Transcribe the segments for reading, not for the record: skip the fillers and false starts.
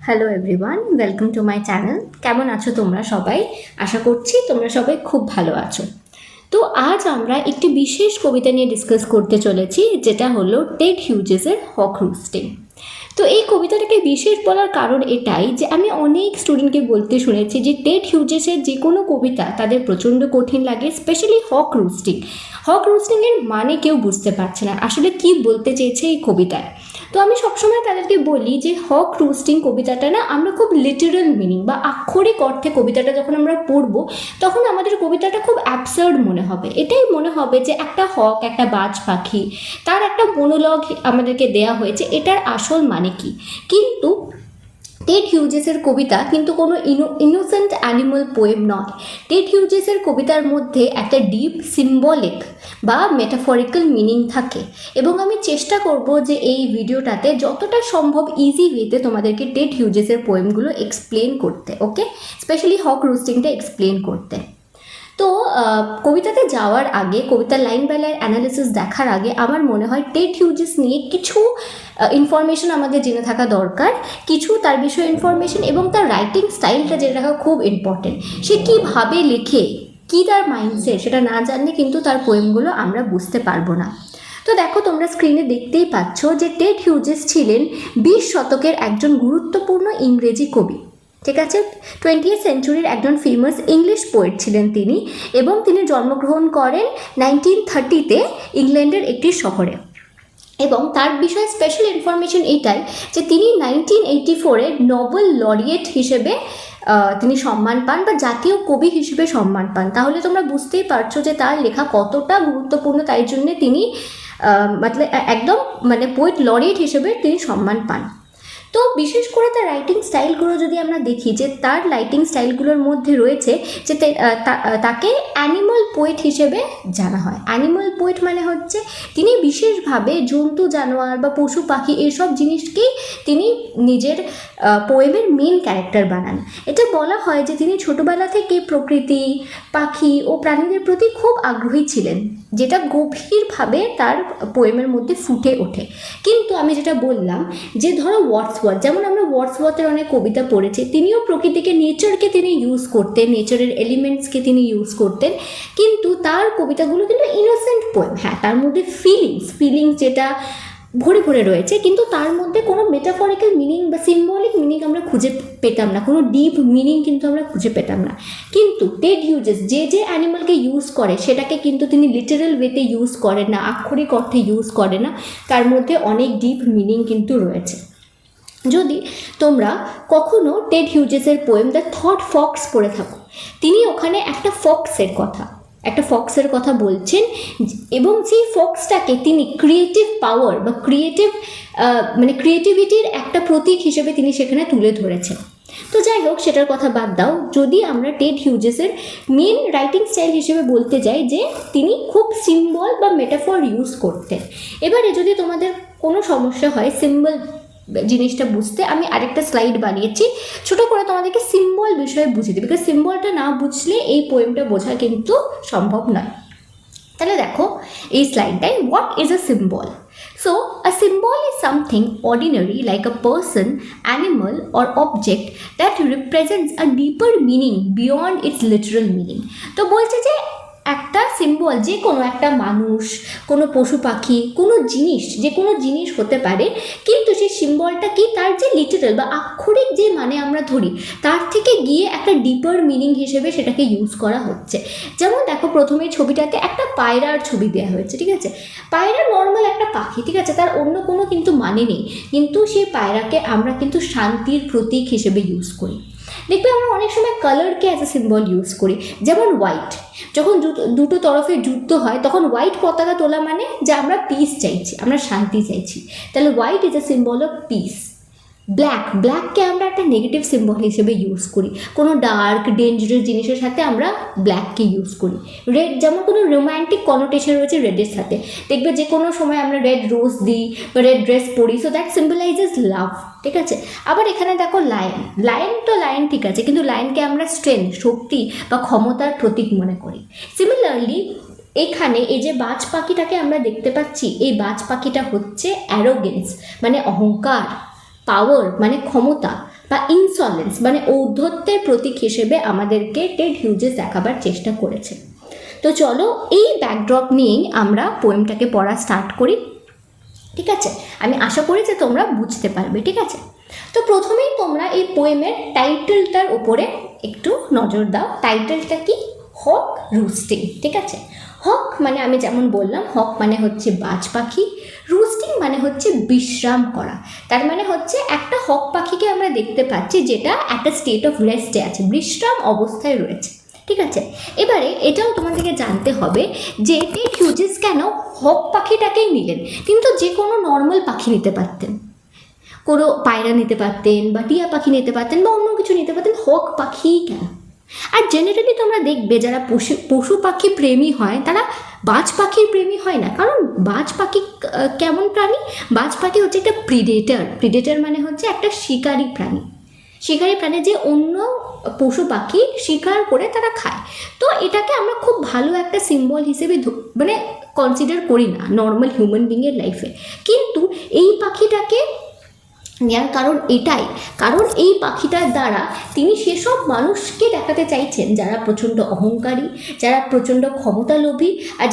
Hello everyone, welcome to my channel. কেমন আছো তোমরা সবাই? আশা করছি তোমরা সবাই খুব ভালো আছো। তো আজ আমরা একটি বিশেষ কবিতা নিয়ে ডিসকাস করতে চলেছি, যেটা হলো টেড হিউজেসের হক রুস্টিং। তো এই কবিতাটাকে বিশেষ বলার কারণ এটাই যে আমি অনেক স্টুডেন্টকে বলতে শুনেছি যে টেড হিউজেসের যে কোনো কবিতা তাদের প্রচণ্ড কঠিন লাগে, স্পেশালি হক রুস্টিং। হক রুস্টিংয়ের মানে কেউ বুঝতে পারছে না আসলে কি বলতে চেয়েছে এই কবিতায়। তো আমি সবসময় তাদেরকে বলি যে হক রুস্টিং কবিতাটা না আমরা খুব লিটারাল মিনিং বা আক্ষরিক অর্থে কবিতাটা যখন আমরা পড়বো তখন আমাদের কবিতাটা খুব অ্যাবসার্ড মনে হবে। এটাই মনে হবে যে একটা হক, একটা বাজ পাখি, তার একটা মনোলগ আমাদেরকে দেয়া হয়েছে, এটার আসল মানে কি। কিন্তু টেড হিউজেসের কবিতা কিন্তু কোনো ইনোসেন্ট অ্যানিমাল পোয়েম নয়। টেড হিউজেসের কবিতার মধ্যে একটা ডিপ সিম্বলিক বা মেটাফরিক্যাল মিনিং থাকে, এবং আমি চেষ্টা করব যে এই ভিডিওটাতে যতটা সম্ভব ইজি ওয়েতে তোমাদেরকে টেড হিউজেসের পোয়েমগুলো এক্সপ্লেন করতে, ওকে, স্পেশালি হক রুস্টিংটা এক্সপ্লেন করতে। তো কবিতাতে যাওয়ার আগে, কবিতার লাইন বাই লাইন অ্যানালিসিস দেখার আগে আমার মনে হয় টেড হিউজেস নিয়ে কিছু ইনফরমেশন আমাদের জেনে থাকা দরকার, কিছু তার বিষয়ে ইনফরমেশন এবং তার রাইটিং স্টাইলটা জেনে রাখা খুব ইম্পর্টেন্ট। সে কীভাবে লেখে, কী তার মাইন্ডসেট, সেটা না জানলে কিন্তু তার পোয়েমগুলো আমরা বুঝতে পারবো না। তো দেখো, তোমরা স্ক্রিনে দেখতেই পাচ্ছ যে টেড হিউজেস ছিলেন 20 শতকের একজন গুরুত্বপূর্ণ ইংরেজি কবি, ঠিক আছে। 20th সেঞ্চুরির একজন ফেমাস ইংলিশ পোয়েট ছিলেন তিনি, এবং তিনি জন্মগ্রহণ করেন 1930-তে ইংল্যান্ডের একটি শহরে। এবং তার বিষয়ে স্পেশাল ইনফরমেশন এইটাই যে তিনি 1984-এ নোবেল লরিয়েট হিসেবে তিনি সম্মান পান বা জাতীয় কবি হিসেবে সম্মান পান। তাহলে তোমরা বুঝতেই পারছো যে তার লেখা কতটা গুরুত্বপূর্ণ, তাই জন্যে তিনি একদম পোয়েট লরিয়েট হিসেবে তিনি সম্মান পান। তো বিশেষ করে তার রাইটিং স্টাইলগুলো যদি আমরা দেখি, যে তার রাইটিং স্টাইলগুলোর মধ্যে রয়েছে যে তাকে অ্যানিমাল পোয়েট হিসেবে জানা হয়। অ্যানিমাল পোয়েট মানে হচ্ছে তিনি বিশেষভাবে জন্তু, জানোয়ার বা পশু পাখি এসব জিনিসকেই তিনি নিজের পোয়েমের মেন ক্যারেক্টার বানান। এটা বলা হয় যে তিনি ছোটবেলা থেকে প্রকৃতি, পাখি ও প্রাণীদের প্রতি খুব আগ্রহী ছিলেন, যেটা গভীরভাবে তার পোয়েমের মধ্যে ফুটে ওঠে। কিন্তু আমি যেটা বললাম যে ধরো ওয়ার্ডসওয়ার্থ, যেমন আমরা ওয়ার্ডসওয়ার্থের অনেক কবিতা পড়েছি, তিনিও প্রকৃতিকে, নেচারকে তিনি ইউজ করতেন, নেচারের এলিমেন্টসকে তিনি ইউজ করতেন, কিন্তু তার কবিতাগুলো কিন্তু ইনোসেন্ট পোয়েম। হ্যাঁ, তার মধ্যে ফিলিংস যেটা ভরে ভরে রয়েছে, কিন্তু তার মধ্যে কোনো মেটাফরিক্যাল মিনিং বা সিম্বলিক মিনিং আমরা খুঁজে পেতাম না, কোনো ডিপ মিনিং কিন্তু আমরা খুঁজে পেতাম না। কিন্তু টেড হিউজেস যে অ্যানিমালকে ইউজ করে সেটাকে কিন্তু তিনি লিটারাল ওয়েতে ইউজ করেন না, আক্ষরিক অর্থে ইউজ করে না, তার মধ্যে অনেক ডিপ মিনিং কিন্তু রয়েছে। যদি তোমরা কখনো টেড হিউজেসের পোয়েম দ্য থট ফক্স পড়ে থাকো, তিনি ওখানে একটা ফক্সের কথা বলছেন, এবং সেই ফক্সটাকে তিনি ক্রিয়েটিভ পাওয়ার বা ক্রিয়েটিভিটির একটা প্রতীক হিসেবে তিনি সেখানে তুলে ধরেছেন। তো যাই হোক, সেটার কথা বাদ দাও। যদি আমরা টেড হিউজেসের মেন রাইটিং স্টাইল হিসেবে বলতে যাই, যে তিনি খুব সিম্বল বা মেটাফর ইউজ করতেন। এবারে যদি তোমাদের কোনো সমস্যা হয় সিম্বল জিনিসটা বুঝতে, আমি আরেকটা স্লাইড বানিয়েছি ছোট করে তোমাদেরকে সিম্বল বিষয়ে বুঝিয়ে দিই, বিকজ সিম্বলটা না বুঝলে এই পোয়েমটা বোঝা কিন্তু সম্ভব নয়। তাহলে দেখো এই স্লাইডটায়, what is a symbol? So, a symbol is something ordinary like a person, animal or object that represents a deeper meaning beyond its literal meaning. তো বলছে যে একটা সিম্বল যে কোনো একটা মানুষ, কোনো পশু পাখি, কোনো জিনিস, যে কোনো জিনিস হতে পারে, কিন্তু সেই সিম্বলটা কি তার যে লিটারাল বা আক্ষরিক যে মানে আমরা ধরি তার থেকে গিয়ে একটা ডিপার মিনিং হিসেবে সেটাকে ইউজ করা হচ্ছে। যেমন দেখো, প্রথমে ছবিটাতে একটা পায়রার ছবি দেওয়া হয়েছে, ঠিক আছে। পায়রা নর্মাল একটা পাখি, ঠিক আছে, তার অন্য কোনো কিন্তু মানে নেই, কিন্তু সেই পায়রাকে আমরা কিন্তু শান্তির প্রতীক হিসেবে ইউজ করি। দেখবে আমরা অনেক সময় কালারকে অ্যাজ এ সিম্বল ইউজ করি, যেমন হোয়াইট, যখন দুটো তরফে যুদ্ধ হয় তখন হোয়াইট পতাকা তোলা মানে যে আমরা পিস চাইছি, আমরা শান্তি চাইছি, তাহলে white is a symbol of peace. ব্ল্যাককে আমরা একটা নেগেটিভ সিম্বল হিসেবে ইউজ করি, কোনো ডার্ক ডেঞ্জারাস জিনিসের সাথে আমরা ব্ল্যাককে ইউজ করি। রেড, যেমন কোনো রোম্যান্টিক কনোটেশন রয়েছে রেডের সাথে, দেখবে যে কোনো সময় আমরা রেড রোজ দিই বা রেড ড্রেস পরি, সো দ্যাট সিম্বলাইজেস লাভ, ঠিক আছে। আবার এখানে দেখো লায়ন, ঠিক আছে, কিন্তু লায়নকে আমরা স্ট্রেংথ, শক্তি বা ক্ষমতার প্রতীক মনে করি। সিমিলারলি এখানে এই যে বাজ পাখিটাকে আমরা দেখতে পাচ্ছি, এই বাজ পাখিটা হচ্ছে অ্যারোগেন্স মানে অহংকার, পাওয়ার মানে ক্ষমতা, বা ইনসলেন্স মানে ঔদ্ধত্যের প্রতীক হিসেবে আমাদেরকে টেড হিউজেস দেখাবার চেষ্টা করেছে। তো চলো এই ব্যাকড্রপ নিয়েই আমরা পোয়েমটাকে পড়া স্টার্ট করি, ঠিক আছে? আমি আশা করি যে তোমরা বুঝতে পারবে, ঠিক আছে? তো প্রথমেই তোমরা এই পোয়েমের টাইটেলটার উপরে একটু নজর দাও। টাইটেলটা কি? হক রুস্টিং, ঠিক আছে? হক মানে আমি যেমন বললাম, হক মানে হচ্ছে বাজ পাখি, রুস্টিং মানে হচ্ছে বিশ্রাম করা। তার মানে হচ্ছে একটা হক পাখিকে আমরা দেখতে পাচ্ছি যেটা একটা স্টেট অফ রেস্টে আছে, বিশ্রাম অবস্থায় রয়েছে, ঠিক আছে? এবারে এটাও তোমাদেরকে জানতে হবে যে টেড হিউজেস কেন হক পাখিটাকেই নিলেন, কিন্তু যে কোনো নর্মাল পাখি নিতে পারতেন, কোনো পায়রা নিতে পারতেন বা টিয়া পাখি নিতে পারতেন বা অন্য কিছু নিতে পারতেন, হক পাখিই কেন? আর জেনারেলি তোমরা দেখবে যারা পশু পাখি প্রেমী হয় তারা বাজ পাখির প্রেমী হয় না, কারণ বাজ পাখি কেমন প্রাণী? বাজ পাখি হচ্ছে একটা প্রিডেটর মানে হচ্ছে একটা শিকারী প্রাণী, যে অন্য পশু পাখি শিকার করে তারা খায়। তো এটাকে আমরা খুব ভালো একটা সিম্বল হিসেবে মানে কনসিডার করি না নর্মাল হিউম্যান বিংয়ের লাইফে, কিন্তু এই পাখিটাকে নেওয়ার কারণ এটাই, কারণ এই পাখিটার দ্বারা তিনি সেসব মানুষকে দেখাতে চাইছেন যারা প্রচণ্ড অহংকারী, যারা প্রচণ্ড ক্ষমতালোভী, আর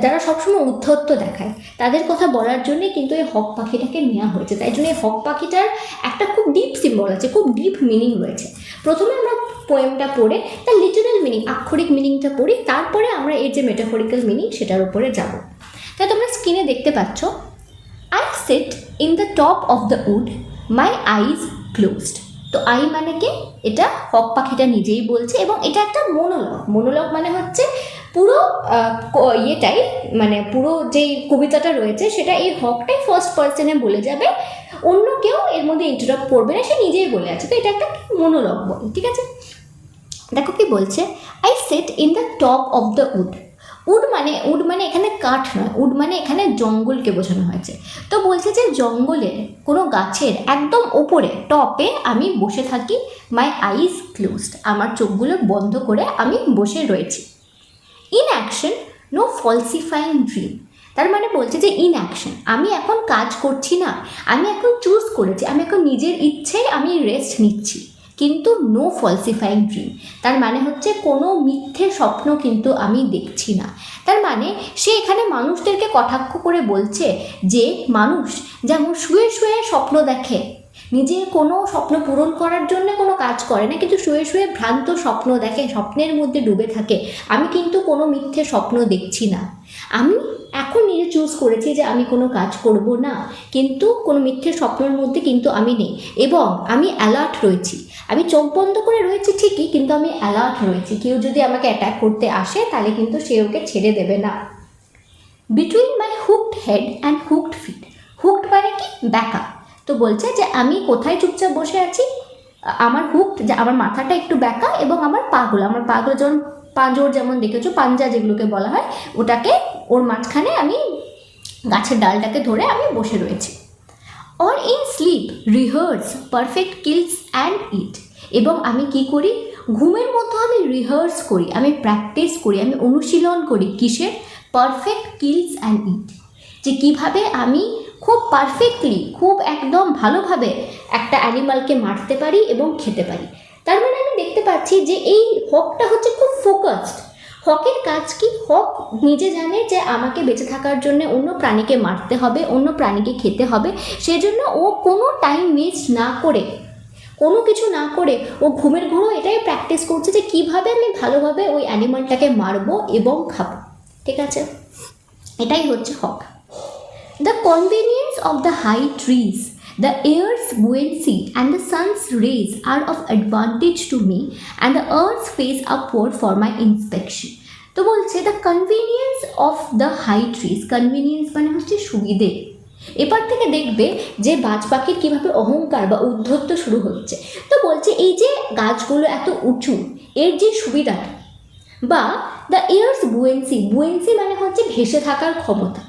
যারা সবসময় উদ্ধত্ত দেখায়, তাদের কথা বলার জন্যে কিন্তু এই হক পাখিটাকে নেওয়া হয়েছে। তাই জন্য এই হক পাখিটার একটা খুব ডিপ সিম্বল আছে, খুব ডিপ মিনিং রয়েছে। প্রথমে আমরা পোয়েমটা পড়ে তার লিটারাল মিনিং, আক্ষরিক মিনিংটা পড়ি, তারপরে আমরা এর যে মেটাফরিক্যাল মিনিং সেটার উপরে যাব। তাই তোমরা স্ক্রিনে দেখতে পাচ্ছ, I sit in the top of the wood, my eyes closed. তো আই মানে কি? এটা হক পাখিটা নিজেই বলছে এবং এটা একটা মোনোলগ মানে হচ্ছে পুরো ইয়েটাই, মানে পুরো যেই কবিতাটা রয়েছে সেটা এই হকটাই ফার্স্ট পার্সনে বলে যাবে, অন্য কেউ এর মধ্যে ইন্টারাপ্ট করবে না, সে নিজেই বলে আছে। তো এটা একটা মোনোলগ বলে, ঠিক আছে? দেখো কি বলছে, I sit in the top of the wood. Wood মানে এখানে কাঠ নয়, উড মানে এখানে জঙ্গলকে বোঝানো হয়েছে। তো বলছে যে জঙ্গলের কোনো গাছের একদম ওপরে টপে আমি বসে থাকি, মাই আইজ ক্লোজড, আমার চোখগুলো বন্ধ করে আমি বসে রয়েছি। In action no falsifying dream, তার মানে বলছে যে ইন অ্যাকশন, আমি এখন কাজ করছি না, আমি এখন চুজ করেছি, আমি এখন নিজের ইচ্ছেই আমি রেস্ট নিচ্ছি, কিন্তু নো ফলসিফাইং ড্রিম, তার মানে হচ্ছে কোনো মিথ্যে স্বপ্ন কিন্তু আমি দেখছি না। তার মানে সে এখানে মানুষদেরকে কটাক্ষ করে বলছে যে মানুষ যেমন শুয়ে শুয়ে স্বপ্ন দেখে, নিজের কোনো স্বপ্ন পূরণ করার জন্য কোনো কাজ করে না, কিন্তু শুয়ে শুয়ে ভ্রান্ত স্বপ্ন দেখে, স্বপ্নের মধ্যে ডুবে থাকে, আমি কিন্তু কোনো মিথ্যে স্বপ্ন দেখছি না। আমি এখন নিজে চুজ করেছি যে আমি কোনো কাজ করব না, কিন্তু কোনো মিথ্যে স্বপ্নের মধ্যে কিন্তু আমি নেই, এবং আমি অ্যালার্ট রয়েছি, আমি চোখ বন্ধ করে রয়েছি ঠিকই, কিন্তু আমি অ্যালার্ট রয়েছি, কেউ যদি আমাকে অ্যাটাক করতে আসে তাহলে কিন্তু সে ওকে ছেড়ে দেবে না। Between my hooked head and hooked feet, hooked মানে কি? ব্যাকা। তো বলছে যে আমি কোথায় চুপচাপ বসে আছি, আমার হুকড, আমার মাথাটা একটু ব্যাকা এবং আমার পাগুলো যেমন পাঁজর, যেমন দেখেছো পাঞ্জা যেগুলোকে বলা হয়, ওটাকে ওর মাঝখানে আমি গাছের ডালটাকে ধরে আমি বসে রয়েছি। Or in sleep rehearse perfect kills and eat, এবং আমি কি করি? ঘুমের মধ্যে আমি রিহার্স করি, আমি প্র্যাকটিস করি, আমি অনুশীলন করি কিসের? পারফেক্ট কিলস অ্যান্ড ইট, যে কীভাবে আমি খুব পারফেক্টলি, খুব একদম ভালোভাবে একটা অ্যানিমালকে মারতে পারি এবং খেতে পারি। তার মানে আমি দেখতে পাচ্ছি যে এই হকটা হচ্ছে খুব ফোকাসড। হকের কাজ কি? হক নিজে জানে যে আমাকে বেঁচে থাকার জন্য অন্য প্রাণীকে মারতে হবে, অন্য প্রাণীকে খেতে হবে, সেজন্য ও কোনো টাইম ওয়েস্ট না করে, কোনো কিছু না করে ও ঘুমের ঘোরও এটাই প্র্যাকটিস করছে যে কীভাবে আমি ভালোভাবে ওই অ্যানিমালটাকে মারবো এবং খাবো, ঠিক আছে? এটাই হচ্ছে hawk. The convenience of the high trees, the air's buoyancy and the sun's rays are of advantage to me, and the earth's face upward for my inspection. তো বলছে the convenience of the high trees, convenience মানে হচ্ছে সুবিধে। এবার থেকে দেখবে যে বাজ পাখির কীভাবে অহংকার বা উদ্ধত্ত শুরু হচ্ছে। তো বলছে এই যে গাছগুলো এত উঁচু, এর যে সুবিধাটা, বা দ্য এয়ার্স বুয়েন্সি, বুয়েন্সি মানে হচ্ছে ভেসে থাকার ক্ষমতা,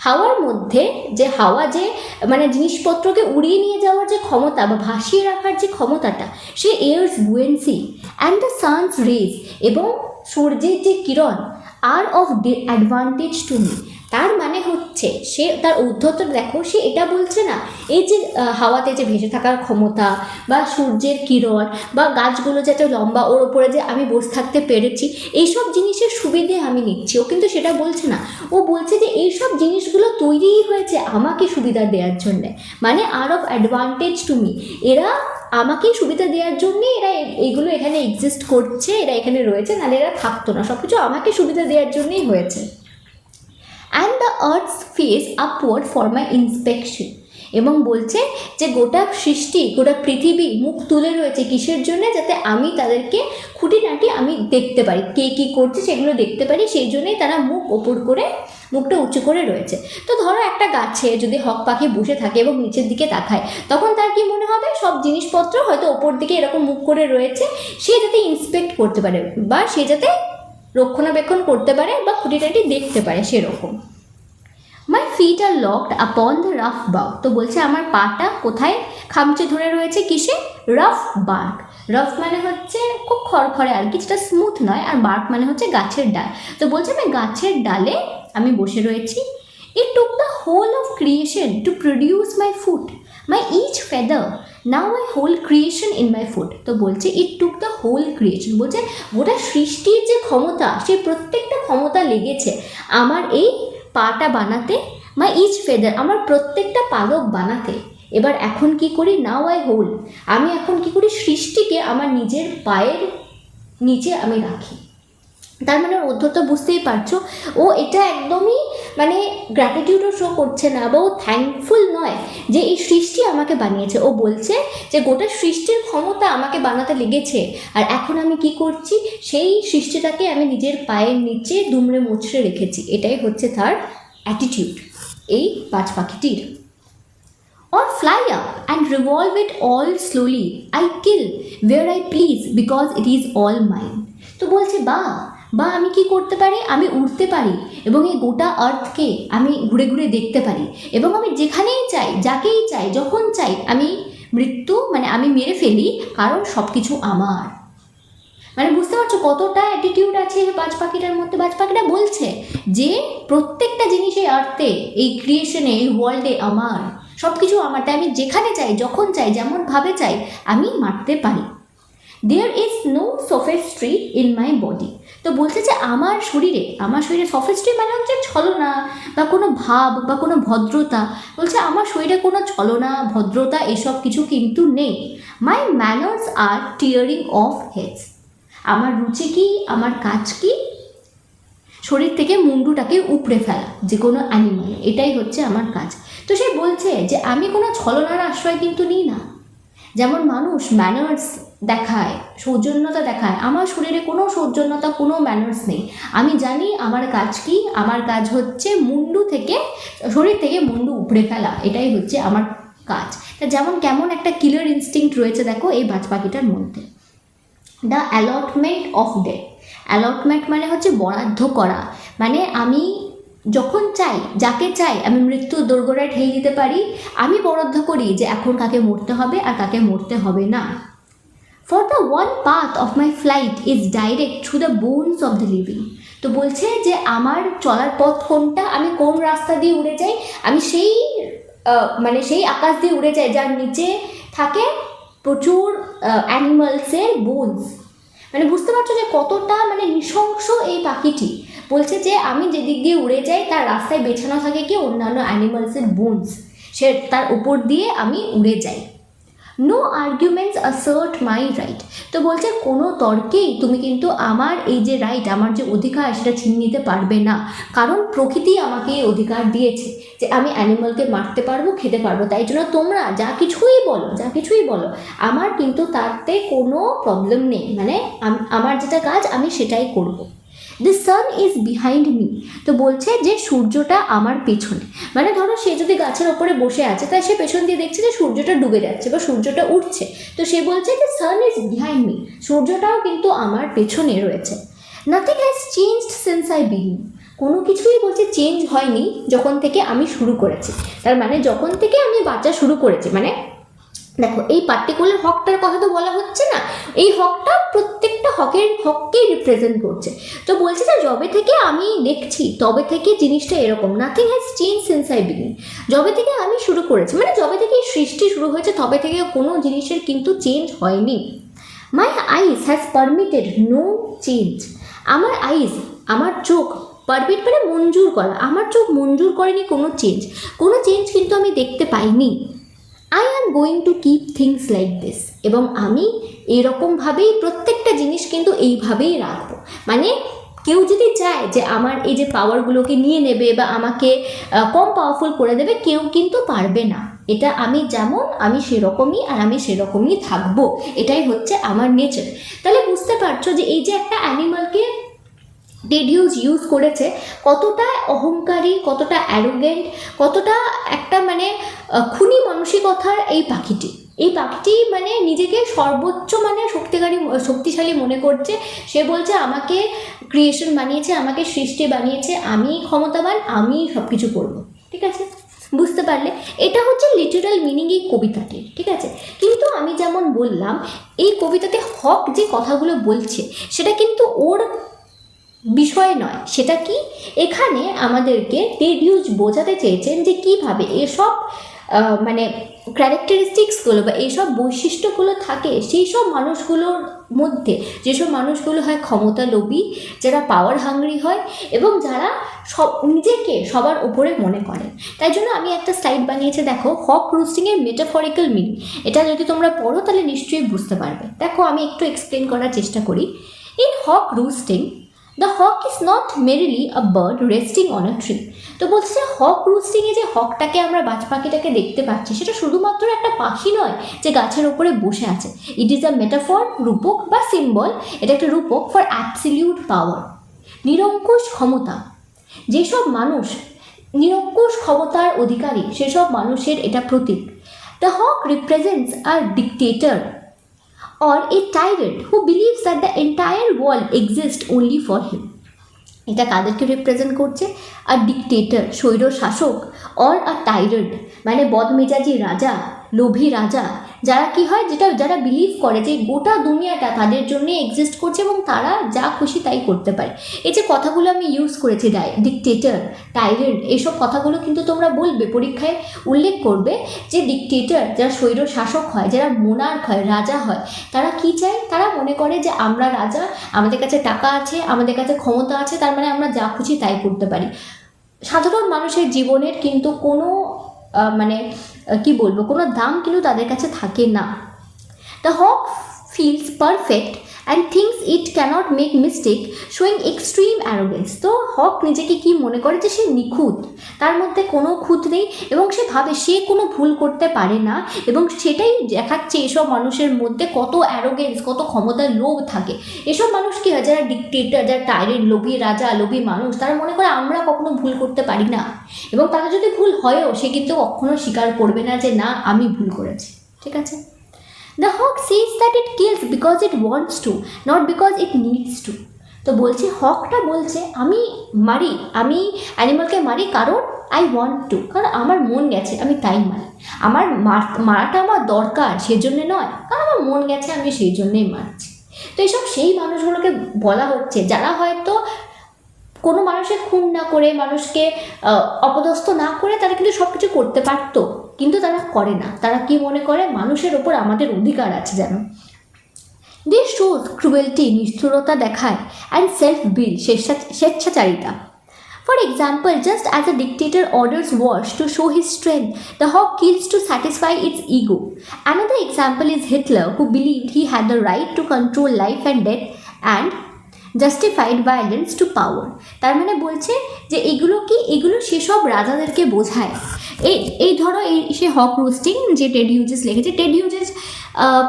হাওয়ার মধ্যে যে হাওয়া যে মানে জিনিসপত্রকে উড়িয়ে নিয়ে যাওয়ার যে ক্ষমতা বা ভাসিয়ে রাখার যে ক্ষমতাটা, সে air's buoyancy and the sun's ray, এবং সূর্যের যে কিরণ, are of advantage to me, তার মানে হচ্ছে সে তার ঔদ্ধত্য দেখো, সে এটা বলছে না এই যে হাওয়াতে যে ভেসে থাকার ক্ষমতা বা সূর্যের কিরণ বা গাছগুলো যে এত লম্বা ওর ওপরে যে আমি বসে থাকতে পেরেছি, এইসব জিনিসের সুবিধে আমি নিচ্ছি, ও কিন্তু সেটা বলছে না। ও বলছে যে এইসব জিনিসগুলো তৈরিই হয়েছে আমাকে সুবিধা দেওয়ার জন্যে, মানে আর অফ অ্যাডভান্টেজ টু মি, এরা আমাকে সুবিধা দেওয়ার জন্যে এরা এইগুলো এখানে এক্সিস্ট করছে, এরা এখানে রয়েছে, নাহলে এরা থাকতো না, সব কিছু আমাকে সুবিধা দেওয়ার জন্যই হয়েছে। And the earths face upward for my inspection, এবং বলছে যে গোটা সৃষ্টি, গোটা পৃথিবী মুখ তুলে রয়েছে কিসের জন্য, যাতে আমি তাদেরকে খুঁটিনাটি আমি দেখতে পারি, কে কী করছে সেগুলো দেখতে পারি, সেই জন্যই তারা মুখ ওপর করে, মুখটা উঁচু করে রয়েছে। তো ধরো একটা গাছে যদি হক পাখি বসে থাকে এবং নিচের দিকে তাকায়, তখন তার কি মনে হবে, সব জিনিসপত্র হয়তো ওপর দিকে এরকম মুখ করে রয়েছে, সে যাতে ইন্সপেক্ট করতে পারে বা সে যাতে রক্ষণাবেক্ষণ করতে পারে বা খুঁটিনাটি দেখতে পারে সেরকম। My feet are locked upon the rough bark, তো বলছে আমার পাটা কোথায় খামচে ধরে রয়েছে, কিসে, রাফ বার্ক। রাফ মানে হচ্ছে খুব খড়খড়ে আর কি, যেটা স্মুথ নয়, আর বার্ক মানে হচ্ছে গাছের ডাল। তো বলছে আমি গাছের ডালে আমি বসে রয়েছি। It took the whole of creation to produce my food, my each feather now my whole creation in my food. তো বলছে it took the whole creation, বলছে গোটা সৃষ্টির যে ক্ষমতা, সেই প্রত্যেকটা ক্ষমতা লেগেছে আমার এই পাটা বানাতে, মাই ইচ ফেদার আমার প্রত্যেকটা পালক বানাতে। এবার এখন কি করি, নাও আই হোল, আমি এখন কি করি, সৃষ্টিকে আমার নিজের পায়ের নিচে আমি রাখি। তার মানে অধ্যত্ত বুঝতেই পারছো, ও এটা একদমই মানে গ্র্যাটিটিউডও শো করছে না, বা ও থ্যাঙ্কফুল নয় যে এই সৃষ্টি আমাকে বানিয়েছে। ও বলছে যে গোটা সৃষ্টির ক্ষমতা আমাকে বানাতে লেগেছে, আর এখন আমি কি করছি, সেই সৃষ্টিটাকে আমি নিজের পায়ের নিচে দুমড়ে মুচড়ে রেখেছি। এটাই হচ্ছে তার অ্যাটিটিউড এই বাজ পাখিটির। Or fly up and revolve it all slowly, I kill where I please because it is all mine. তো বলছে বা আমি কি করতে পারি, আমি উড়তে পারি এবং এই গোটা আর্থকে আমি ঘুরে ঘুরে দেখতে পারি, এবং আমি যেখানেই চাই, যাকেই চাই, যখন চাই আমি মৃত্যু মানে আমি মেরে ফেলি, কারণ সব কিছু আমার। মানে বুঝতে পারছো কতটা অ্যাটিটিউড আছে বাজ পাখিটার মধ্যে। বাজ পাখিটা বলছে যে প্রত্যেকটা জিনিস এই আর্থে, এই ক্রিয়েশনে, এই ওয়ার্ল্ডে আমার, সব কিছু আমার, তাই আমি যেখানে চাই, যখন চাই, যেমনভাবে চাই আমি মারতে পারি। There is no sophistry in my body, তো বলছে যে আমার শরীরে সফেস্ট্রি মানে হচ্ছে ছলনা বা কোনো ভাব বা কোনো ভদ্রতা। বলছে আমার শরীরে কোনো ছলনা, ভদ্রতা এসব কিছু কিন্তু নেই। My manners are tearing off heads, আমার রুচি কি, আমার কাজ কি, শরীর থেকে মুন্ডুটাকে উপড়ে ফেলা যে কোনো অ্যানিমাল, এটাই হচ্ছে আমার কাজ। তো সে বলছে যে আমি কোনো ছলনার আশ্রয় কিন্তু নিই না। যেমন মানুষ ম্যানার্স দেখায়, সৌজন্যতা দেখায়, আমার শরীরে কোনো সৌজন্যতা, কোনো ম্যানার্স নেই। আমি জানি আমার কাজ কি, আমার কাজ হচ্ছে শরীর থেকে মুন্ডু উপড়ে ফেলা, এটাই হচ্ছে আমার কাজ। তা যেমন কেমন একটা কিলার ইনস্টিংক্ট রয়েছে দেখো এই বাজ পাখিটার মধ্যে। The allotment of death, allotment মানে হচ্ছে বরাদ্দ করা, মানে আমি যখন চাই, যাকে চাই আমি মৃত্যুর দোরগোড়ায় ঠেলে দিতে পারি। আমি বরাদ্দ করি যে এখন কাকে মরতে হবে আর কাকে মরতে হবে না। For the one path of my flight is direct through the bones of the living, তো বলছে যে আমার চলার পথ কোনটা, আমি কোন রাস্তা দিয়ে উড়ে যাই, আমি সেই আকাশ দিয়ে উড়ে যাই যার নিচে থাকে প্রচুর অ্যানিমালসের বোনস। মানে বুঝতে পারছো যে কতটা মানে নৃশংস এই পাখিটি। বলছে যে আমি যেদিক দিয়ে উড়ে যাই তার রাস্তায় বেছানো থাকে কি অন্যান্য অ্যানিমালসের বোনস, সে তার উপর দিয়ে আমি উড়ে যাই। No arguments assert my right, তো বলছে কোনো তর্কেই তুমি কিন্তু আমার এই যে রাইট, আমার যে অধিকার সেটা ছিনিয়ে নিতে পারবে না, কারণ প্রকৃতি আমাকে এই অধিকার দিয়েছে যে আমি অ্যানিমালকে মারতে পারবো, খেতে পারবো। তাই জন্য তোমরা যা কিছুই বলো আমার কিন্তু তাতে কোনো প্রবলেম নেই, মানে আমার যেটা কাজ আমি সেটাই করব। The sun is behind me, তো বলছে যে সূর্যটা আমার পেছনে, মানে ধরো সে যদি গাছের ওপরে বসে আছে তাই সে পেছন দিয়ে দেখছে যে সূর্যটা ডুবে যাচ্ছে বা সূর্যটা উঠছে, তো সে বলছে যে সান ইজ বিহাইন্ড মি, সূর্যটাও কিন্তু আমার পেছনে রয়েছে। Nothing has changed since I begin, কোনো কিছুই বলছে চেঞ্জ হয়নি যখন থেকে আমি শুরু করেছি। তার মানে যখন থেকে আমি বাঁচা শুরু করেছি, মানে দেখো এই পার্টিকুলার হকটার কথা তো বলা হচ্ছে না, এই হকটা প্রত্যেকটা হককেই রিপ্রেজেন্ট করছে। তো বলছে যে যবে থেকে আমি দেখছি তবে থেকে জিনিসটা এরকম, nothing has change since I begin. যবে থেকে আমি শুরু করেছি, মানে যবে থেকে এই সৃষ্টি শুরু হয়েছে তবে থেকে কোনো জিনিসের কিন্তু চেঞ্জ হয়নি। মাই আইস হ্যাজ পারমিটেড নো চেঞ্জ। আমার আইস, আমার চোখ, পারমিট মানে মঞ্জুর করা, আমার চোখ মঞ্জুর করেনি কোনো চেঞ্জ কিন্তু আমি দেখতে পাইনি। I am going to keep things like this. এবং আমি এরকমভাবেই প্রত্যেকটা জিনিস কিন্তু এইভাবেই রাখবো। মানে কেউ যদি চায় যে আমার এই যে পাওয়ারগুলোকে নিয়ে নেবে বা আমাকে কম পাওয়ারফুল করে দেবে, কেউ কিন্তু পারবে না। এটা আমি যেমন আমি সেরকমই, আর আমি সেরকমই থাকবো, এটাই হচ্ছে আমার নেচার। তাহলে বুঝতে পারছো যে এই যে একটা অ্যানিমালকে টেড হিউজ ইউজ করেছে, কতটা অহংকারী, কতটা অ্যারোগেন্ট, কতটা একটা মানে খুনি মানসিকতার এই পাখিটি মানে নিজেকে সর্বোচ্চ মানে শক্তিশালী মনে করছে। সে বলছে আমাকে ক্রিয়েশন বানিয়েছে, আমাকে সৃষ্টি বানিয়েছে, আমি ক্ষমতাবান, আমি সব কিছু করবো। ঠিক আছে, বুঝতে পারলে? এটা হচ্ছে লিটারাল মিনিং এই কবিতাটির। ঠিক আছে, কিন্তু আমি যেমন বললাম এই কবিতাতে হক যে কথাগুলো বলছে সেটা কিন্তু ওর বিষয় নয়। সেটা কি, এখানে আমাদেরকে টেড হিউজ বোঝাতে চেয়েছেন যে কীভাবে এসব মানে ক্যারেক্টারিস্টিক্সগুলো বা এইসব বৈশিষ্ট্যগুলো থাকে সেই সব মানুষগুলোর মধ্যে, যেসব মানুষগুলো হয় ক্ষমতা লোভী, যারা পাওয়ার হাংরি হয় এবং যারা নিজেকে সবার ওপরে মনে করে। তাই জন্য আমি একটা স্লাইড বানিয়েছি, দেখো হক রুস্টিংয়ের মেটাফরিক্যাল মিনিং। এটা যদি তোমরা পড়ো তাহলে নিশ্চয়ই বুঝতে পারবে। দেখো আমি একটু এক্সপ্লেন করার চেষ্টা করি। In hawk roosting the hawk is not merely a bird resting on a tree. তো বলছে হক রুস্টিংয়ে যে হকটাকে আমরা বাজ পাখিটাকে দেখতে পাচ্ছি সেটা শুধুমাত্র একটা পাখি নয় যে গাছের ওপরে বসে আছে। ইট ইজ আ মেটাফর, রূপক বা সিম্বল। এটা একটা রূপক ফর অ্যাবসলিউট পাওয়ার, নিরঙ্কুশ ক্ষমতা। যেসব মানুষ নিরঙ্কুশ ক্ষমতার অধিকারী সেসব মানুষের এটা প্রতীক। The hawk represents a dictator or a tyrant who believes that the entire world exists only for him. এটা কাদেরকে রিপ্রেজেন্ট করছে? আর ডিক্টেটর, স্বৈর শাসক, অর আ টাইরেন্ট মানে বদমেজাজি রাজা, লোভী রাজা, যারা কি হয়, যারা বিলিভ করে যে গোটা দুনিয়াটা তাদের জন্য এক্সিস্ট করছে এবং তারা যা খুশি তাই করতে পারে। এই যে কথাগুলো আমি ইউজ করেছি, ডিক্টেটর, টাইরেন্ট, এইসব কথাগুলো কিন্তু তোমরা বলবে, পরীক্ষায় উল্লেখ করবে যে ডিক্টেটর, যারা স্বৈর শাসক হয়, যারা মোনার্ক হয়, রাজা হয়, তারা কি চায়? তারা মনে করে যে আমরা রাজা, আমাদের কাছে টাকা আছে, আমাদের কাছে ক্ষমতা আছে, তার মানে আমরা যা খুশি তাই করতে পারি। সাধারণ মানুষের জীবনের কিন্তু কোনো মানে কি বলবো, কোনো দাম কিন্তু তাদের কাছে থাকে না। The hawk feels perfect and thinks it cannot make mistake, showing extreme arrogance. তো হক নিজেকে কি মনে করে যে সে নিখুঁত, তার মধ্যে কোনো খুঁত নেই এবং সে ভাবে সে কোনো ভুল করতে পারে না, এবং সেটাই দেখাচ্ছে এসব মানুষের মধ্যে কত অ্যারোগেন্স, কত ক্ষমতার লোভ থাকে। এসব মানুষ কি হয়, যারা ডিক্টেটর, যারা টাইরেন্ট, লোভী রাজা, লোভী মানুষ, তারা মনে করে আমরা কখনো ভুল করতে পারি না, এবং তারা যদি ভুল হয়ও সে কিন্তু কখনো স্বীকার করবে না যে না আমি ভুল করেছি। ঠিক আছে, The hawk says that it kills because it wants to, not because it needs to. তো বলছে, হকটা বলছে আমি মারি, আমি অ্যানিমালকে মারি কারণ আই ওয়ান্ট টু, কারণ আমার মন গেছে আমি তাই মারি। আমার মারাটা আমার দরকার সেজন্য নয়, কারণ আমার মন গেছে আমি সেই জন্যই মারছি। তো এইসব সেই মানুষগুলোকে বলা হচ্ছে যারা হয়তো কোনো মানুষের খুন না করে, মানুষকে অপদস্থ না করে তারা কিন্তু সব কিছু করতে পারতো, কিন্তু তারা করে না। তারা কি মনে করে, মানুষের ওপর আমাদের অধিকার আছে যেন। দে শোজ ক্রুয়েলটি, নিষ্ঠুরতা দেখায়, অ্যান্ড সেলফ বিল, স্বেচ্ছাচারিতা। For example, just as a dictator orders wars to show his strength, the hawk kills to satisfy its ego. Another example is Hitler, who believed he had the right to control life and death and justified violence to power. তার মানে বলছে যে এগুলো সেসব রাজাদেরকে বোঝায়। এই ধরো সে হক roasting যে টেড হিউজেস লিখেছে, টেড হিউজেস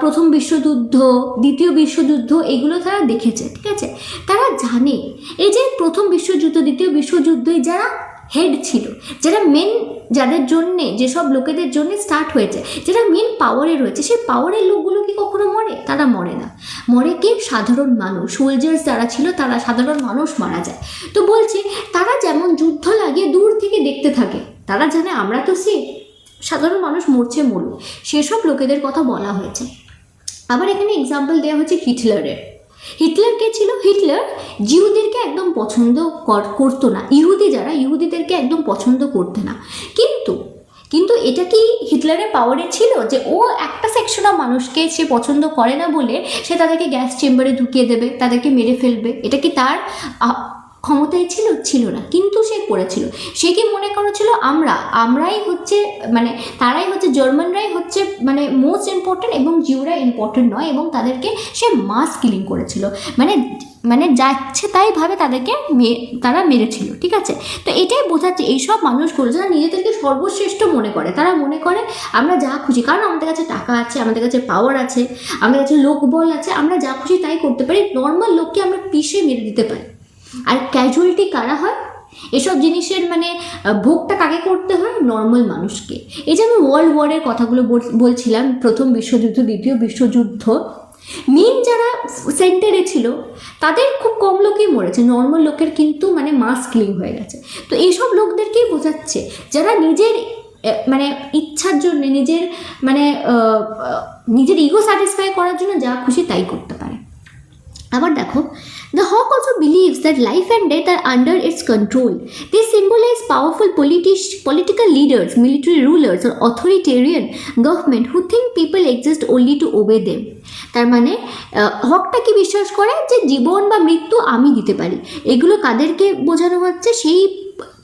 প্রথম বিশ্বযুদ্ধ, দ্বিতীয় বিশ্বযুদ্ধ এগুলো তারা দেখেছে। ঠিক আছে, তারা জানে এই যে প্রথম বিশ্বযুদ্ধ, দ্বিতীয় বিশ্বযুদ্ধে যারা হেড ছিল, যারা মেন, যাদের জন্যে, যেসব লোকেদের জন্য স্টার্ট হয়েছে, যারা মেন পাওয়ারে রয়েছে, সেই পাওয়ারের লোকগুলো কি কখনো মরে? তারা মরে না। মরে কে? সাধারণ মানুষ, সোলজার্স যারা ছিল তারা, সাধারণ মানুষ মারা যায়। তো বলছে তারা যেমন যুদ্ধ লাগিয়ে দূর থেকে দেখতে থাকে, তারা জানে আমরা তো সে সাধারণ মানুষ মরছে মরুক, সেসব লোকেদের কথা বলা হয়েছে। আবার এখানে এক্সাম্পল দেওয়া হচ্ছে হিটলারের। হিটলার কে ছিল? হিটলার জিউদেরকে একদম পছন্দ করতো না, ইহুদিদেরকে একদম পছন্দ করতে না। কিন্তু এটা কি হিটলারের পাওয়ারে ছিল যে ও একটা সেকশন অফ মানুষকে সে পছন্দ করে না বলে সে তাদেরকে গ্যাস চেম্বারে ঢুকিয়ে দেবে, তাদেরকে মেরে ফেলবে? এটা কি তার ক্ষমতায় ছিল না, কিন্তু সে করেছিল। সে কি মনে করেছিল আমরাই হচ্ছে মানে তারাই হচ্ছে জার্মানরাই হচ্ছে মানে মোস্ট ইম্পর্টেন্ট এবং জিউরা ইম্পর্টেন্ট নয়, এবং তাদেরকে সে মাস কিলিং করেছিল, মানে যাচ্ছে তাই ভাবে তাদেরকে তারা মেরেছিল, ঠিক আছে? তো এটাই বোঝাচ্ছে এইসব মানুষগুলো যারা নিজেদেরকে সর্বশ্রেষ্ঠ মনে করে, তারা মনে করে আমরা যা খুশি, কারণ আমাদের কাছে টাকা আছে, আমাদের কাছে পাওয়ার আছে, আমাদের কাছে লোকবল আছে, আমরা যা খুশি তাই করতে পারি, নর্মাল লোককে আমরা পিষে মেরে দিতে পারি। আর ক্যাজুয়ালিটি কারা হয় এসব জিনিসের, মানে ভোগটা কাকে করতে হয়? নর্মাল মানুষকে। এই যে আমি ওয়ার্ল্ড ওয়ারের কথাগুলো বলছিলাম, প্রথম বিশ্বযুদ্ধ, দ্বিতীয় বিশ্বযুদ্ধ, মেন যারা সেন্টারে ছিল তাদের খুব কম লোকই মরেছে, নর্মাল লোকের কিন্তু মানে মাস কিলিং হয়ে গেছে। তো এইসব লোকদেরকেই বোঝাচ্ছে যারা নিজের মানে ইচ্ছার জন্য, নিজের ইগো স্যাটিসফাই করার জন্য যা খুশি তাই করতে পারে। আবার দেখো, the hawk also believes that life and death are under its control. They symbolize powerful political leaders, military rulers, or authoritarian government who think people exist only to obey them. তার মানে হকটা কি বিশ্বাস করে যে জীবন বা মৃত্যু আমি দিতে পারি। এগুলো কাদেরকে বোঝানো হচ্ছে? সেই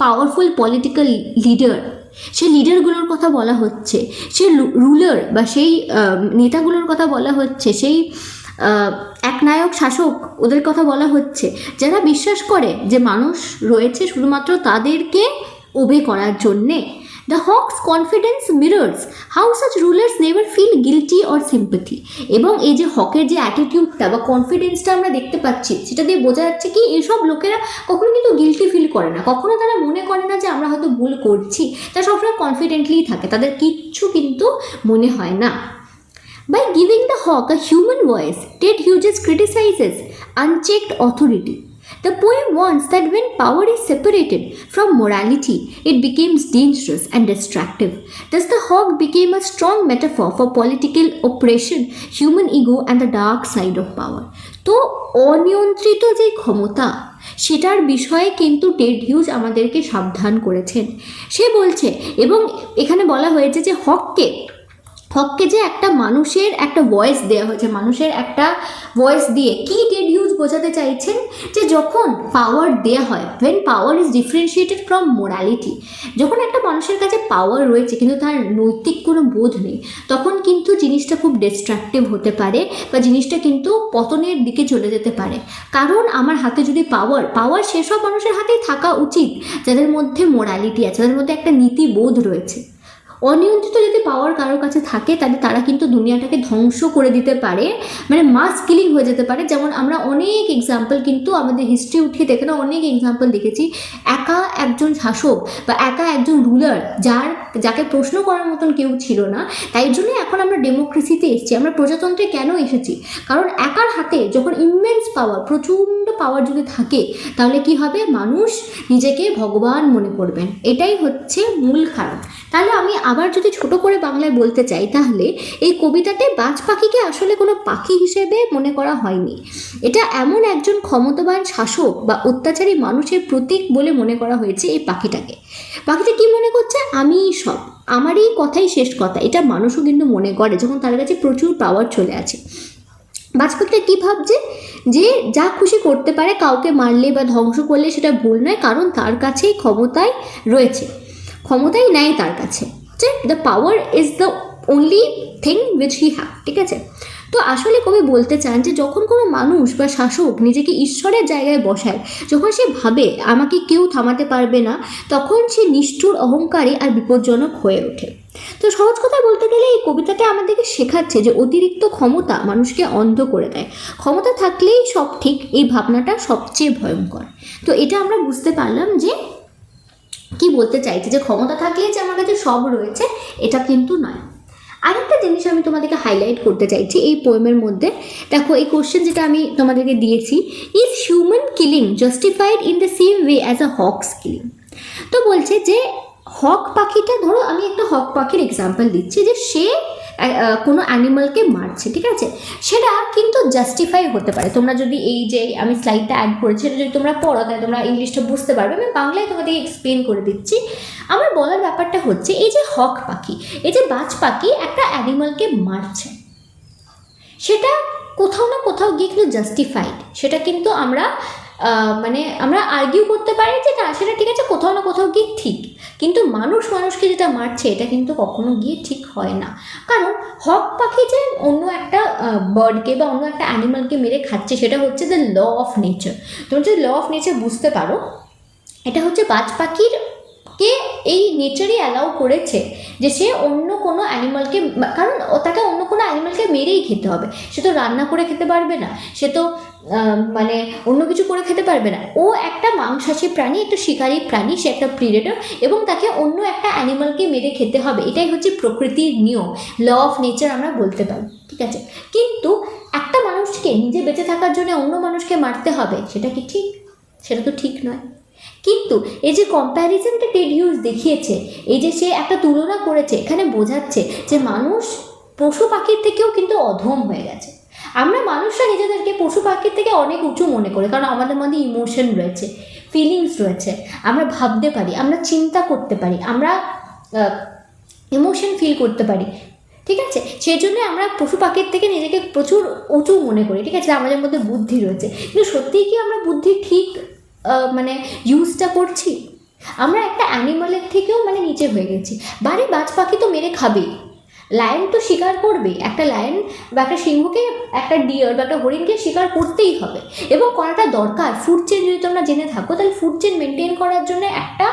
পাওয়ারফুল পলিটিক্যাল লিডার, সেই লিডারগুলোর কথা বলা হচ্ছে, সেই রুলার বা সেই নেতাগুলোর কথা বলা হচ্ছে, সেই একনায়ক শাসক ওদের কথা বলা হচ্ছে, যারা বিশ্বাস করে যে মানুষ রয়েছে শুধুমাত্র তাদেরকে ওবে করার জন্যে। The hawk's confidence mirrors how such rulers never feel guilty or sympathy. এবং এই যে হকের যে অ্যাটিটিউডটা বা কনফিডেন্সটা আমরা দেখতে পাচ্ছি, সেটা দিয়ে বোঝা যাচ্ছে কি এইসব লোকেরা কখনো কিন্তু গিলটি ফিল করে না, কখনো তারা মনে করে না যে আমরা হয়তো ভুল করছি, তারা সবসময় কনফিডেন্টলিই থাকে, তাদের কিচ্ছু কিন্তু মনে হয় না। By giving the hawk a human voice, Ted Hughes criticizes unchecked authority. The poem warns that when power is separated from morality, it becomes dangerous and destructive. Thus, the hawk became a strong metaphor for political oppression, human ego, and the dark side of power. তো অনিয়ন্ত্রিত যে ক্ষমতা, সেটার বিষয়ে কিন্তু Ted huge আমাদেরকে সাবধান করেছেন। সে বলছে, এবং এখানে বলা হয়েছে যে হককে যে একটা মানুষের একটা ভয়েস দেওয়া হয়েছে, মানুষের একটা ভয়েস দিয়ে কি টেড হিউজ বোঝাতে চাইছেন? যে যখন পাওয়ার দেওয়া হয়, when power is differentiated from morality, যখন একটা মানুষের কাছে পাওয়ার রয়েছে কিন্তু তার নৈতিক কোনো বোধ নেই, তখন কিন্তু জিনিসটা খুব ডিস্ট্রাকটিভ হতে পারে বা জিনিসটা কিন্তু পতনের দিকে চলে যেতে পারে। কারণ আমার হাতে যদি পাওয়ার সেসব মানুষের হাতেই থাকা উচিত যাদের মধ্যে মোরালিটি আছে, যাদের মধ্যে একটা নীতিবোধ রয়েছে। অনিয়ন্ত্রিত যদি পাওয়ার কারোর কাছে থাকে তাহলে তারা কিন্তু দুনিয়াটাকে ধ্বংস করে দিতে পারে, মানে মাস কিলিং হয়ে যেতে পারে। যেমন আমরা অনেক এক্সাম্পল কিন্তু আমাদের হিস্ট্রি উঠিয়ে দেখে না, অনেক এক্সাম্পল দেখেছি, একা একজন শাসক বা একা একজন রুলার যাকে প্রশ্ন করার মতন কেউ ছিল না। তাই জন্যই এখন আমরা ডেমোক্রেসিতে এসেছি, আমরা প্রজাতন্ত্রে কেন এসেছি? কারণ একার হাতে যখন ইমেন্স পাওয়ার, প্রচণ্ড পাওয়ার যদি থাকে, তাহলে কি হবে? মানুষ নিজেকে ভগবান মনে করবেন, এটাই হচ্ছে মূল কারণ। তাহলে আমি আবার যদি ছোট করে বাংলায় বলতে চাই, তাহলে এই কবিতাতে বাজ পাখিকে আসলে কোনো পাখি হিসেবে মনে করা হয়নি, এটা এমন একজন ক্ষমতাবান শাসক বা অত্যাচারী মানুষের প্রতীক বলে মনে করা হয়েছে এই পাখিটাকে। পাখিটা কি মনে করছে? আমিই সব, আমারই কথাই শেষ কথা, এটা মানুষও কিন্তু মনে করে যখন তার কাছে প্রচুর পাওয়ার চলে আছে। বাজ পাখিটা কী ভাবছে? যে যা খুশি করতে পারে, কাউকে মারলে বা ধ্বংস করলে সেটা ভুল নয়, কারণ তার কাছেই ক্ষমতায় রয়েছে, ক্ষমতাই নেয় তার কাছে, যে the power is the only thing which he have, ঠিক আছে? তো আসলে কবি বলতে চান যে যখন কোনো মানুষ বা শাসক নিজেকে ঈশ্বরের জায়গায় বসায়, যখন সে ভাবে আমাকে কেউ থামাতে পারবে না, তখন সে নিষ্ঠুর, অহংকারী আর বিপজ্জনক হয়ে ওঠে। তো সহজ কথা বলতে গেলে এই কবিতাটা আমাদেরকে শেখাচ্ছে যে অতিরিক্ত ক্ষমতা মানুষকে অন্ধ করে দেয়, ক্ষমতা থাকলেই সব ঠিক, এই ভাবনাটা সবচেয়ে ভয়ঙ্কর। তো এটা আমরা বুঝতে পারলাম যে কি বলতে চাইছে, যে ক্ষমতা থাকলে যে আমার কাছে সব রয়েছে, এটা কিন্তু নয়। আরেকটা জিনিস আমি তোমাদেরকে হাইলাইট করতে চাইছি এই পোয়েমের মধ্যে। দেখো, এই কোশ্চেন যেটা আমি তোমাদেরকে দিয়েছি, is human killing justified in the same way as a Hawks killing? তো বলছে যে হক পাখিটা, ধরো আমি একটা হক পাখির এক্সাম্পল দিচ্ছি, যে সে কোনো অ্যানিমালকে মারছে, ঠিক আছে, সেটা কিন্তু জাস্টিফাই হতে পারে। তোমরা যদি এই যে আমি স্লাইডটা অ্যাড করেছি এটা যদি তোমরা পড়ো তাহলে তোমরা ইংলিশটা বুঝতে পারবে, আমি বাংলায় তোমাদেরকে এক্সপ্লেন করে দিচ্ছি। আমার বলার ব্যাপারটা হচ্ছে এই যে হক পাখি, এই যে বাজ পাখি একটা অ্যানিমালকে মারছে, সেটা কোথাও না কোথাও গিয়ে কিন্তু জাস্টিফাইড, সেটা কিন্তু আমরা মানে আমরা আর্গিউ করতে পারি যে না সেটা ঠিক আছে, কোথাও না কোথাও গিয়ে ঠিক, কিন্তু মানুষ মানুষকে যেটা মারছে এটা কিন্তু কখনো গিয়ে ঠিক হয় না। কারণ হক পাখি যে অন্য একটা বার্ডকে বা অন্য একটা অ্যানিমালকে মেরে খাচ্ছে, সেটা হচ্ছে দ্য ল অফ নেচার। তোমরা যদি ল অফ নেচার বুঝতে পারো, এটা হচ্ছে বাজ পাখির কে এই নেচারই অ্যালাউ করেছে যে সে অন্য কোনো অ্যানিমালকে, কারণ তাকে অন্য কোনো অ্যানিমালকে মেরেই খেতে হবে, সে তো রান্না করে খেতে পারবে না, সে তো মানে অন্য কিছু করে খেতে পারবে না, ও একটা মাংসাশী প্রাণী, একটা শিকারী প্রাণী, সে একটা প্রিডেটর, এবং তাকে অন্য একটা অ্যানিমালকে মেরে খেতে হবে, এটাই হচ্ছে প্রকৃতির নিয়ম, ল অফ নেচার আমরা বলতে পারি, ঠিক আছে। কিন্তু একটা মানুষকে নিজে বেঁচে থাকার জন্য অন্য মানুষকে মারতে হবে, সেটা কি ঠিক? সেটা তো ঠিক নয়। কিন্তু এই যে কম্প্যারিজনটা টেড হিউজ দেখিয়েছে, এই যে সে একটা তুলনা করেছে, এখানে বোঝাচ্ছে যে মানুষ পশু পাখির থেকেও কিন্তু অধম হয়ে গেছে। আমরা মানুষরা নিজেদেরকে পশু পাখির থেকে অনেক উঁচু মনে করি, কারণ আমাদের মধ্যে ইমোশন রয়েছে, ফিলিংস রয়েছে, আমরা ভাবতে পারি, আমরা চিন্তা করতে পারি, আমরা ইমোশন ফিল করতে পারি, ঠিক আছে, সেই জন্য আমরা পশু পাখির থেকে নিজেকে প্রচুর উঁচু মনে করি, ঠিক আছে, আমাদের মধ্যে বুদ্ধি রয়েছে। কিন্তু সত্যিই কি আমরা বুদ্ধি ঠিক মানে ইউজটা করছি? আমরা একটা অ্যানিমালের থেকেও মানে নিচে হয়ে গেছি। বাড়ি বাজ পাখি তো মেরে খাবেই, লায়ন তো শিকার করবে, একটা লায়ন বা একটা সিংহকে, একটা ডিয়ার বা একটা হরিণকে শিকার করতেই হবে, এবং করাটা দরকার। ফুড চেন যদি তোমরা জেনে থাকো, তাহলে ফুড চেন মেনটেন করার জন্য একটা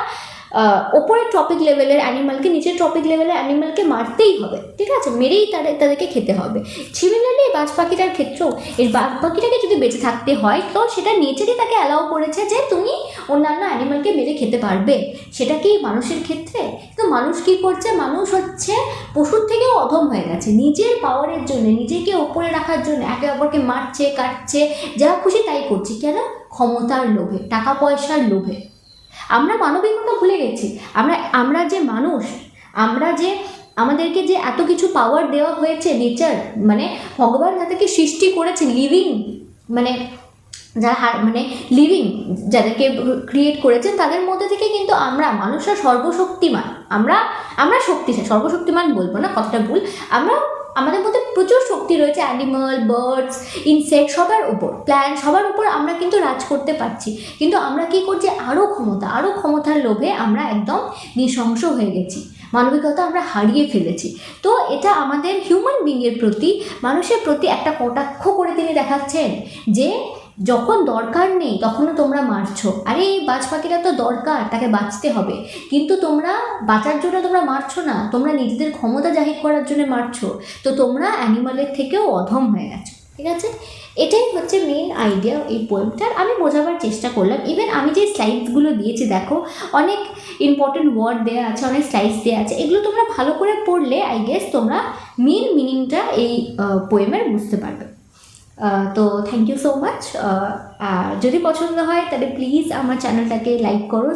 ওপরের টপিক লেভেলের অ্যানিমালকে নিচের টপিক লেভেলের অ্যানিমালকে মারতেই হবে, ঠিক আছে, মেরেই তাদেরকে খেতে হবে। সিমিলারলি বাজ পাখিটার ক্ষেত্রেও এই বাজ পাখিটাকে যদি বেঁচে থাকতে হয়, তো সেটা নেচারই তাকে অ্যালাউ করেছে যে তুমি অন্যান্য অ্যানিমালকে মেরে খেতে পারবে। সেটা কি মানুষের ক্ষেত্রে? তো মানুষ কী করছে? মানুষ হচ্ছে পশুর থেকেও অধম হয়ে গেছে, নিজের পাওয়ারের জন্য, নিজেকে ওপরে রাখার জন্য একে অপরকে মারছে, কাটছে, যা খুশি তাই করছে। কেন? ক্ষমতার লোভে, টাকা পয়সার লোভে। আমরা মানবিকতা ভুলে গেছি। আমরা যে মানুষ, আমরা যে আমাদেরকে যে এত কিছু পাওয়ার দেওয়া হয়েছে, নেচার মানে ভগবান যাদেরকে সৃষ্টি করেছে লিভিং, মানে যারা মানে লিভিং যাদেরকে ক্রিয়েট করেছেন, তাদের মধ্যে থেকে কিন্তু আমরা মানুষরা সর্বশক্তিমান, আমরা শক্তিশালী, সর্বশক্তিমান বলবো না, কথাটা ভুল, আমাদের মধ্যে প্রচুর শক্তি রয়েছে, অ্যানিমাল, বার্ডস, ইনসেক্ট সবার উপর, প্ল্যান্ট সবার উপর আমরা কিন্তু রাজ করতে পারছি। কিন্তু আমরা কি করছি? আরও ক্ষমতার লোভে আমরা একদম নৃশংস হয়ে গেছি, মানবিকতা আমরা হারিয়ে ফেলেছি। তো এটা আমাদের হিউম্যান বিংয়ের প্রতি, মানুষের প্রতি একটা কটাক্ষ করে তিনি দেখাচ্ছেন যে যখন দরকার নেই তখনও তোমরা মারছো। আরে এই বাজ পাখিটা তো দরকার, তাকে বাঁচতে হবে, কিন্তু তোমরা বাঁচার জন্য তোমরা মারছো না, তোমরা নিজেদের ক্ষমতা জাহির করার জন্য মারছো। তো তোমরা অ্যানিমালের থেকেও অধম হয়ে গেছো, ঠিক আছে। এটাই হচ্ছে মেন আইডিয়া এই পোয়েমটার। আমি বোঝাবার চেষ্টা করলাম। ইভেন আমি যে স্লাইডসগুলো দিয়েছি দেখো, অনেক ইম্পর্টেন্ট ওয়ার্ড দেওয়া আছে, অনেক স্লাইডস দেওয়া আছে, এগুলো তোমরা ভালো করে পড়লে আই গেস তোমরা মেন মিনিংটা এই পোয়েমের বুঝতে পারবে। তো থ্যাংক ইউ সো মাচ। আর যদি পছন্দ হয় তাহলে প্লিজ আমার চ্যানেলটাকে লাইক করো।